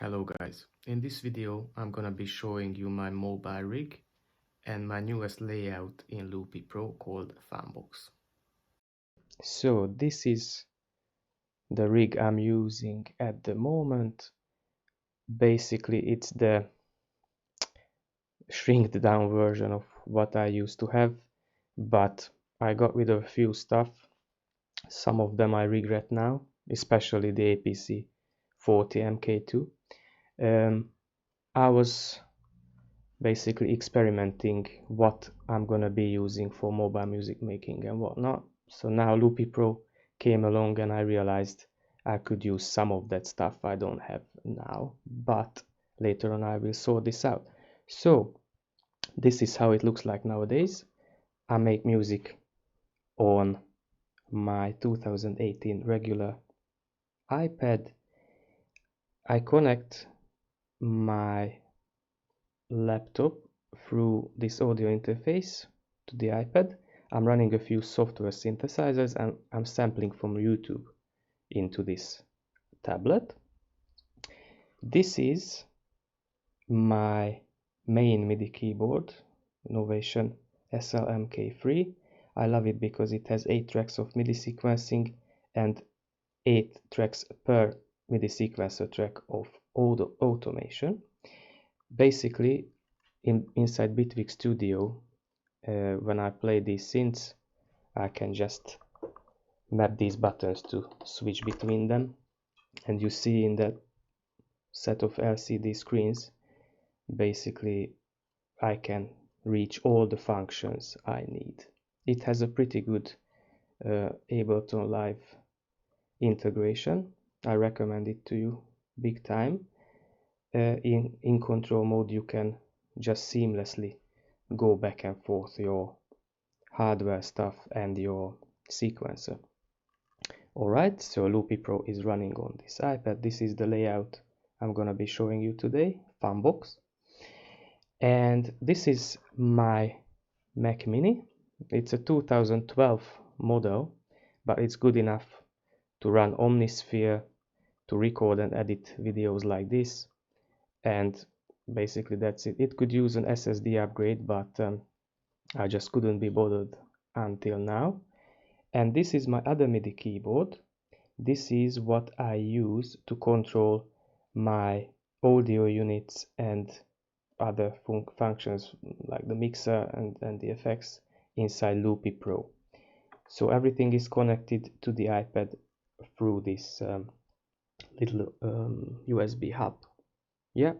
Hello guys, in this video I'm gonna be showing you my mobile rig and my newest layout in Loopy Pro called FunBox. So this is the rig I'm using at the moment. Basically it's the shrinked down version of what I used to have, but I got rid of a few stuff. Some of them I regret now, especially the APC 40 MK2. I was basically experimenting what I'm gonna be using for mobile music making and whatnot. So now Loopy Pro came along and I realized I could use some of that stuff I don't have now, but later on I will sort this out. So this is how it looks like nowadays. I make music on my 2018 regular iPad. I connect my laptop through this audio interface to the iPad. I'm running a few software synthesizers and I'm sampling from YouTube into this tablet. This is my main MIDI keyboard, Novation SLMK3. I love it because it has 8 tracks of MIDI sequencing and 8 tracks per MIDI sequencer track of automation. Basically, inside Bitwig Studio, when I play these synths, I can just map these buttons to switch between them, and you see in that set of LCD screens, basically I can reach all the functions I need. It has a pretty good Ableton Live integration. I recommend it to you big time. In control mode you can just seamlessly go back and forth your hardware stuff and your sequencer. Alright, so Loopy Pro is running on this iPad. This is the layout I'm gonna be showing you today, FunBox. And this is my Mac Mini. It's a 2012 model, but it's good enough to run Omnisphere, to record and edit videos like this. And basically that's it. It could use an SSD upgrade, but I just couldn't be bothered until now. And this is my other MIDI keyboard. This is what I use to control my audio units and other functions like the mixer and the effects inside Loopy Pro. So everything is connected to the iPad through this little USB hub. Yeah,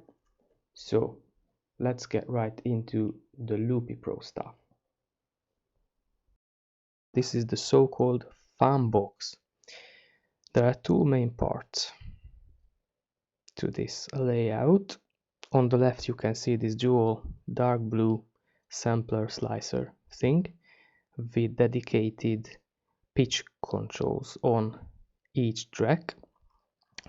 so let's get right into the Loopy Pro stuff. This is the so-called FunBox. There are two main parts to this layout. On the left you can see this dual dark blue sampler slicer thing with dedicated pitch controls on each track.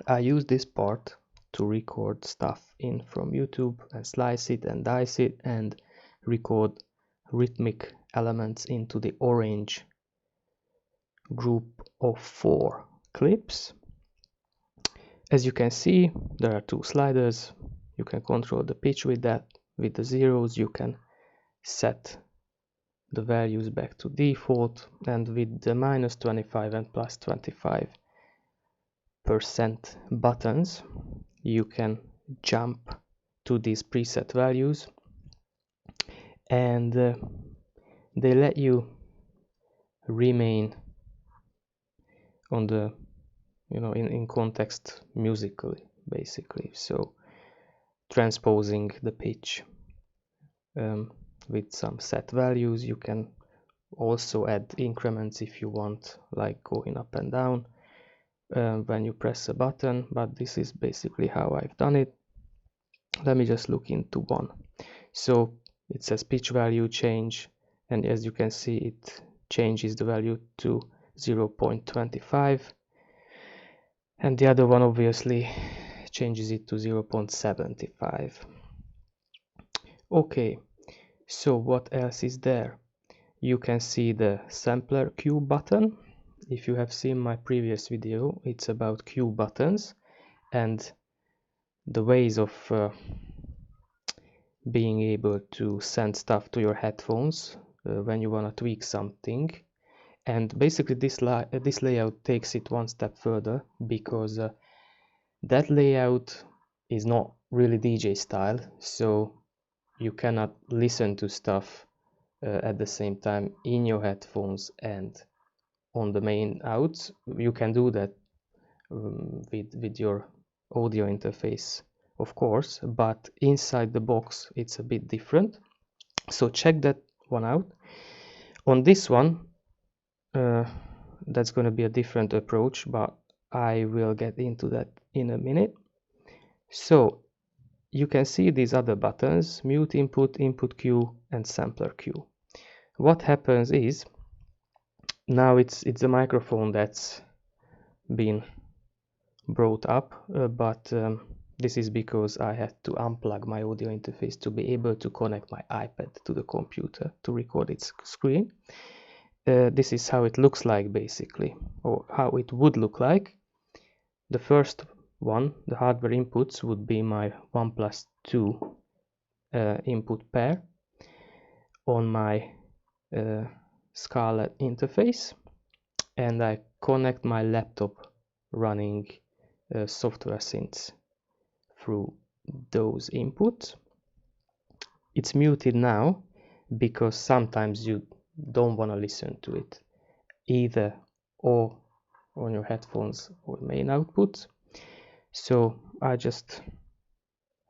I use this part to record stuff in from YouTube and slice it and dice it and record rhythmic elements into the orange group of 4 clips. As you can see, there are 2 sliders. You can control the pitch with that. With the zeros you can set the values back to default, and with the -25 and +25% buttons you can jump to these preset values, and they let you remain on the in context musically, basically. So transposing the pitch with some set values. You can also add increments if you want, like going up and down when you press a button, but this is basically how I've done it. Let me just look into one. So it says pitch value change, and as you can see it changes the value to 0.25, and the other one obviously changes it to 0.75. Okay, so what else is there? You can see the sampler cue button. If you have seen my previous video, it's about cue buttons, and the ways of being able to send stuff to your headphones when you want to tweak something. And basically this layout takes it one step further, because that layout is not really DJ style, so you cannot listen to stuff at the same time in your headphones and on the main outs. You can do that with your audio interface, of course, but inside the box it's a bit different. So check that one out. On this one, that's going to be a different approach, but I will get into that in a minute. So you can see these other buttons: mute input, input cue, and sampler cue. What happens is, now it's the microphone that's been brought up, but this is because I had to unplug my audio interface to be able to connect my iPad to the computer to record its screen. This is how it looks like, basically, or how it would look like. The first one, the hardware inputs, would be my 1+2 input pair on my Scarlett interface, and I connect my laptop running software synths through those inputs. It's muted now because sometimes you don't want to listen to it either or on your headphones or main outputs, so I just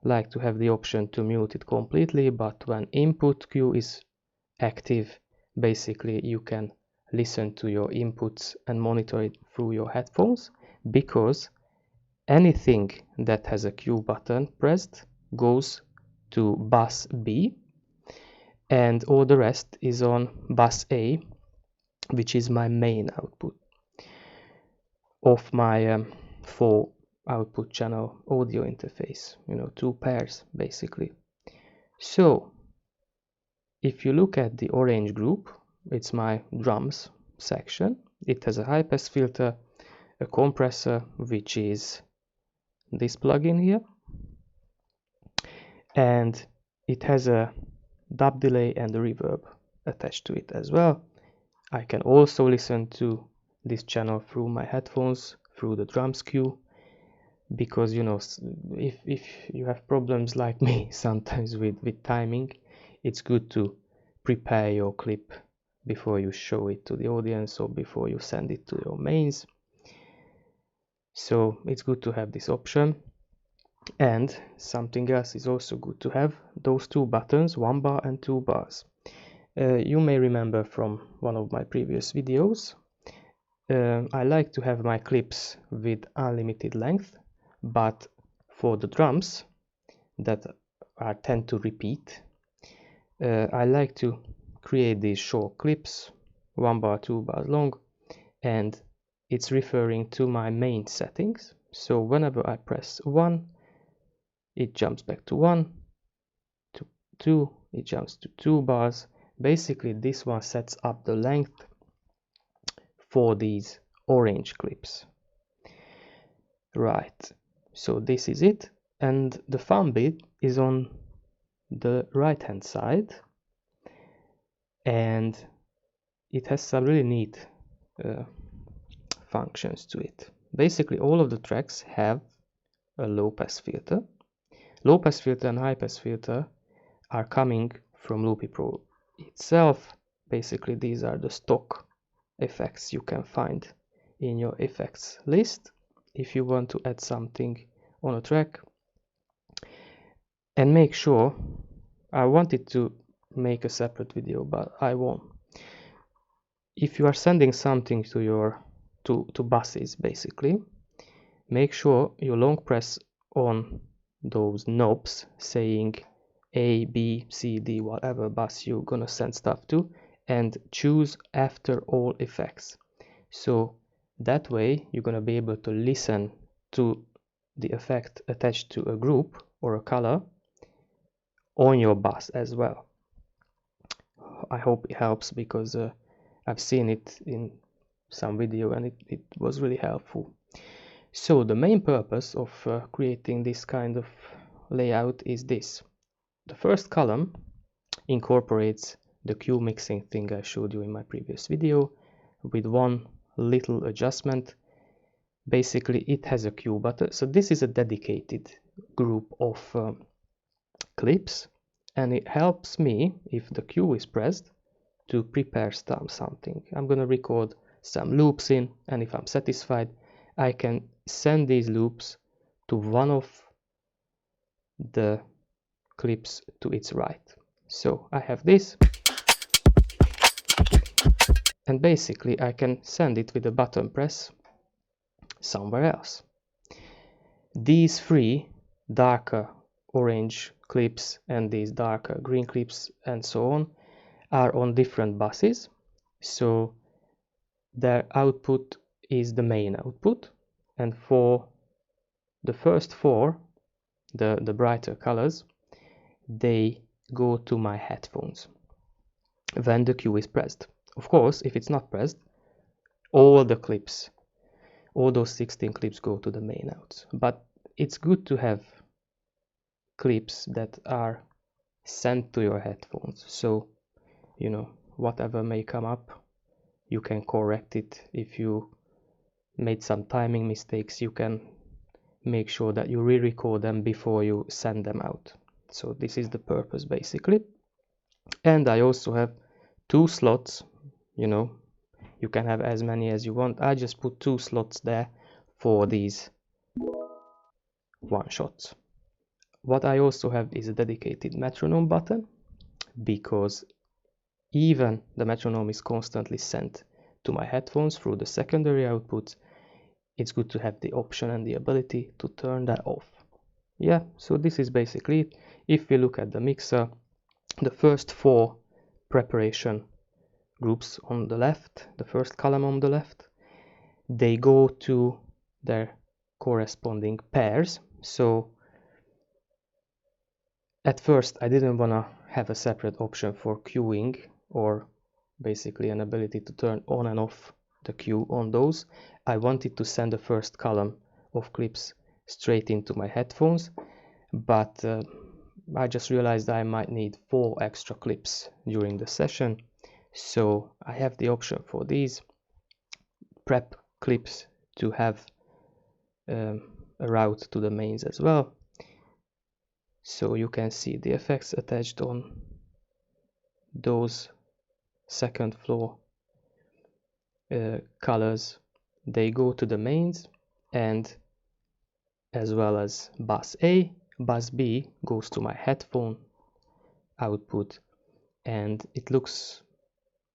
like to have the option to mute it completely. But when input cue is active, basically you can listen to your inputs and monitor it through your headphones, because anything that has a cue button pressed goes to bus B, and all the rest is on bus A, which is my main output of my 4 output channel audio interface, 2 pairs basically. So if you look at the orange group, it's my drums section. It has a high pass filter, a compressor, which is this plugin here, and it has a dub delay and a reverb attached to it as well. I can also listen to this channel through my headphones, through the drums cue, because if you have problems like me sometimes with timing, it's good to prepare your clip before you show it to the audience or before you send it to your mains. So it's good to have this option. And something else is also good to have: those 2 buttons, 1 bar and 2 bars. You may remember from one of my previous videos, I like to have my clips with unlimited length, but for the drums that I tend to repeat, I like to create these short clips, 1 bar, 2 bars long, and it's referring to my main settings. So whenever I press 1, it jumps back to 1, to 2, it jumps to 2 bars. Basically this one sets up the length for these orange clips. Right, so this is it, and the fun bit is on the right hand side, and it has some really neat functions to it. Basically all of the tracks have a low pass filter. Low pass filter and high pass filter are coming from Loopy Pro itself. Basically these are the stock effects you can find in your effects list if you want to add something on a track. And make sure, I wanted to make a separate video but I won't. If you are sending something to your to buses, basically make sure you long press on those knobs saying A, B, C, D, whatever bus you're gonna send stuff to, and choose after all effects. So that way you're gonna be able to listen to the effect attached to a group or a color on your bus as well. I hope it helps, because I've seen it in some video and it was really helpful. So the main purpose of creating this kind of layout is this. The first column incorporates the cue mixing thing I showed you in my previous video with one little adjustment. Basically it has a cue button, so this is a dedicated group of clips, and it helps me, if the cue is pressed, to prepare something. I'm gonna record some loops in, and if I'm satisfied, I can send these loops to one of the clips to its right. So I have this, and basically I can send it with a button press somewhere else. These three darker orange clips and these darker green clips and so on are on different buses, so their output is the main output, and for the first four, the brighter colors, they go to my headphones when the cue is pressed. Of course, if it's not pressed, all the clips, all those 16 clips go to the main outs. But it's good to have clips that are sent to your headphones, so you know, whatever may come up, you can correct it. If you made some timing mistakes, you can make sure that you re-record them before you send them out. So this is the purpose basically. And I also have two slots, you know, you can have as many as you want. I just put two slots there for these one shots. What I also have is a dedicated metronome button, because even the metronome is constantly sent to my headphones through the secondary outputs. It's good to have the option and the ability to turn that off. Yeah, so this is basically it. If we look at the mixer, the first four preparation groups on the left, the first column on the left, they go to their corresponding pairs. So at first I didn't want to have a separate option for queuing, or basically an ability to turn on and off the cue on those. I wanted to send the first column of clips straight into my headphones, but I just realized I might need 4 extra clips during the session, so I have the option for these prep clips to have a route to the mains as well. So you can see the effects attached on those second floor colors. They go to the mains, and as well as bus A. Bus B goes to my headphone output, and it looks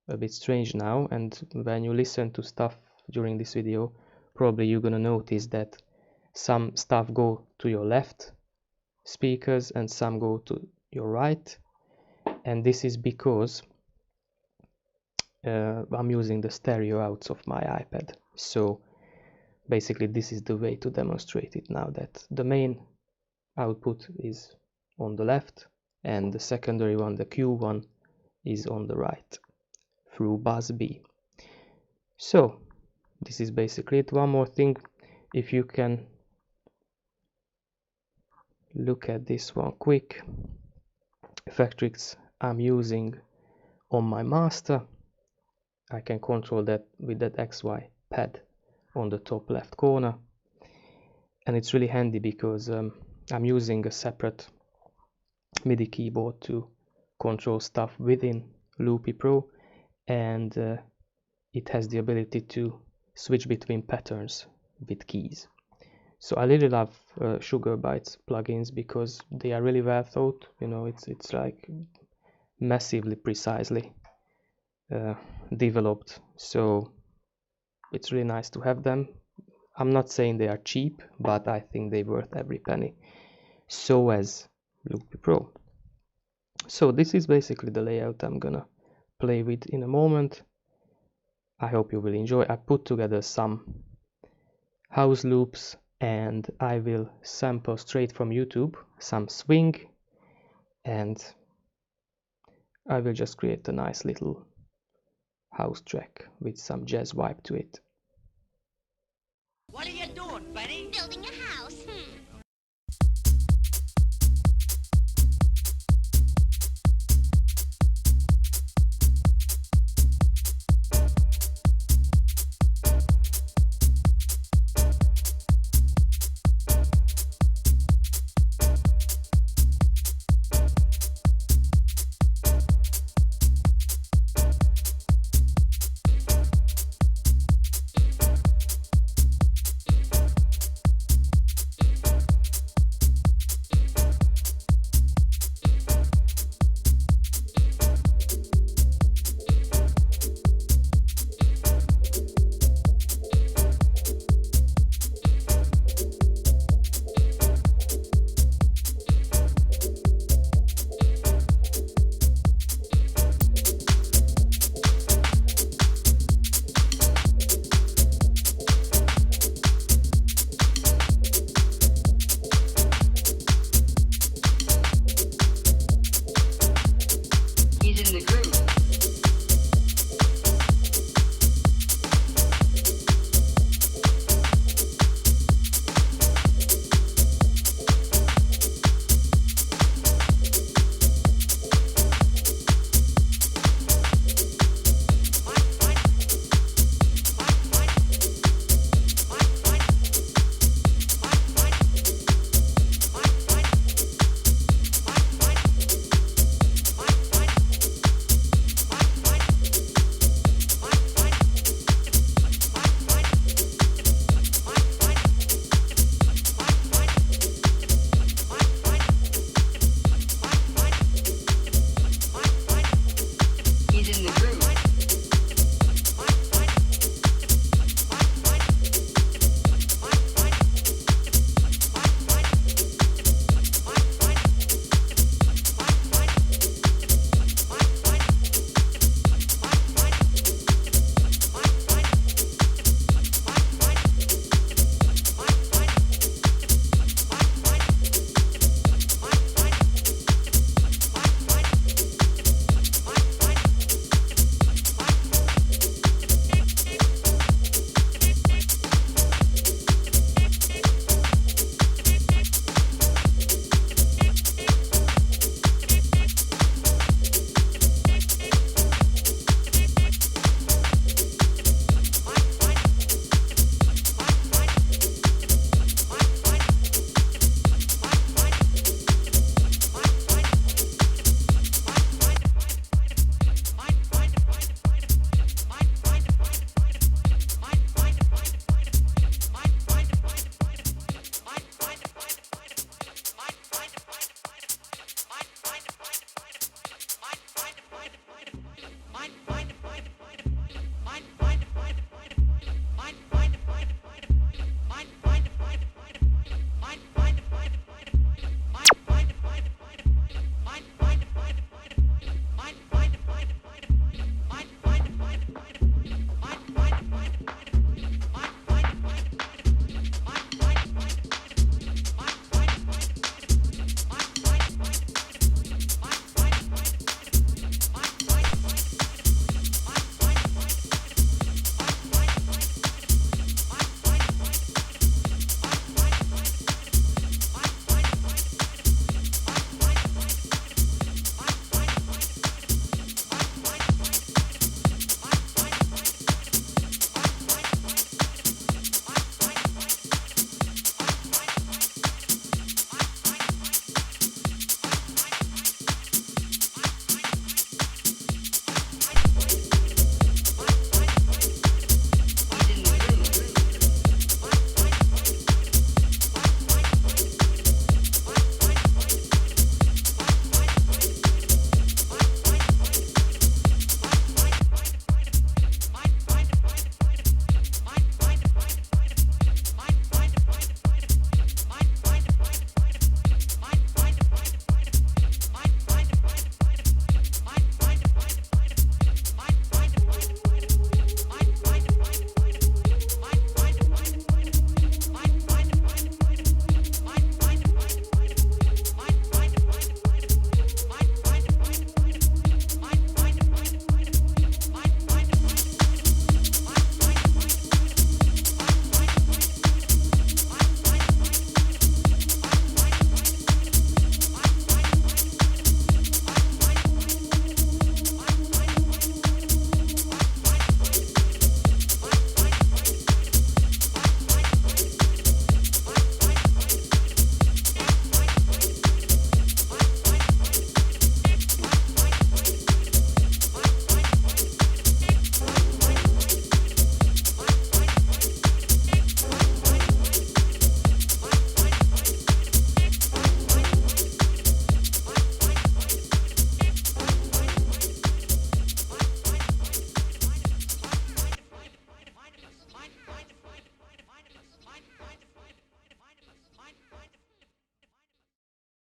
a bit strange now, and when you listen to stuff during this video, probably you're gonna notice that some stuff go to your left speakers and some go to your right, and this is because I'm using the stereo outs of my iPad. So basically this is the way to demonstrate it now, that the main output is on the left and the secondary one, the Q one, is on the right through bus B. So this is basically it. One more thing, if you can look at this one quick, Effectrix I'm using on my master. I can control that with that XY pad on the top left corner, and it's really handy because I'm using a separate MIDI keyboard to control stuff within Loopy Pro, and it has the ability to switch between patterns with keys. So I really love Sugar Bytes plugins because they are really well thought. You know, it's like massively precisely developed, so it's really nice to have them. I'm not saying they are cheap, but I think they're worth every penny. So as Loopy Pro. So this is basically the layout I'm gonna play with in a moment. I hope you will enjoy. I put together some house loops, and I will sample straight from YouTube some swing, and I will just create a nice little house track with some jazz vibe to it. What are you doing? doing, buddy? Building a